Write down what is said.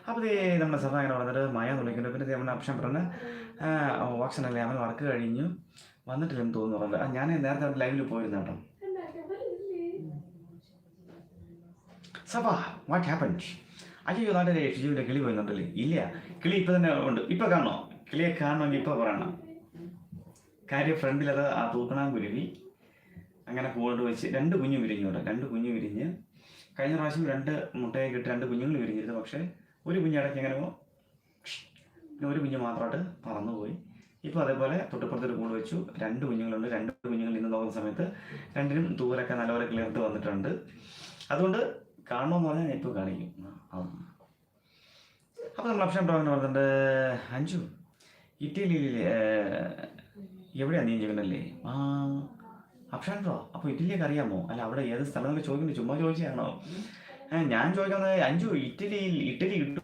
അപ്പോൾ നമ്മുടെ സഭ അങ്ങനെ പറഞ്ഞിട്ട് മയ എന്ന് വിളിക്കുന്നു. പിന്നെ നമ്മുടെ അപ്ഷൻ പറഞ്ഞ് ഓപ്ഷനല്ലേ അവൻ വർക്ക് കഴിഞ്ഞു വന്നിട്ടില്ലെന്ന് തോന്നുന്നു പറഞ്ഞത്. ഞാൻ നേരത്തെ ലൈവിൽ പോയിരുന്നു കേട്ടോ. സഭ വാട്ട് ഹാപ്പൻഡ്? അയ്യോ നാട്ടിലെ ഷിജുവിൻ്റെ കിളി പോയിരുന്നുണ്ടല്ലേ? ഇല്ല, കിളി ഇപ്പം തന്നെ ഉണ്ട്. ഇപ്പം കാണണോ? കിളിയെ കാണണമെങ്കിൽ ഇപ്പോൾ പറയണം. കാര്യം ഫ്രണ്ടിലത് ആ തൂക്കണാങ്കുരുവി അങ്ങനെ കൂട് വെച്ച് 2 കുഞ്ഞു വിരിഞ്ഞു ഇവിടെ. 2 കുഞ്ഞു വിരിഞ്ഞ് കഴിഞ്ഞ പ്രാവശ്യം 2 മുട്ടയൊക്കെ ഇട്ട് 2 കുഞ്ഞുങ്ങൾ വിരിഞ്ഞിരുന്നു. പക്ഷേ ഒരു കുഞ്ഞിടയ്ക്ക് എങ്ങനെ പിന്നെ ഒരു കുഞ്ഞ് മാത്രമായിട്ട് പറന്നുപോയി. ഇപ്പോൾ അതേപോലെ തൊട്ടിപ്പുറത്തൊരു കൂട് വെച്ചു. 2 കുഞ്ഞുങ്ങളുണ്ട്. 2 കുഞ്ഞുങ്ങൾ ഇന്ന് നോക്കുന്ന സമയത്ത് 2നും തൂവലൊക്കെ നല്ലപോലെ ക്ലിയർത്ത് വന്നിട്ടുണ്ട്. അതുകൊണ്ട് കാണണമെന്ന് പറഞ്ഞാൽ ഞാൻ ഇപ്പോൾ കാണിക്കും. അപ്പോൾ നമ്മൾ അപ്ഷൻ പ്രോഗ്രാം പറഞ്ഞിട്ടുണ്ട്. അഞ്ചു ഇറ്റലിയിൽ എവിടെയാണ് നീ ചെയ്യുന്നല്ലേ? അപ്ഷൻ പ്രോ, അപ്പോൾ ഇറ്റലിയൊക്കെ അറിയാമോ? അല്ല അവിടെ ഏത് സ്ഥലം എന്നൊക്കെ ചോദിക്കുന്നത് ചുമ്മാ ചോദിച്ചാണോ? ഞാൻ ചോദിക്കുന്നത് അഞ്ചു ഇറ്റലി കിട്ടും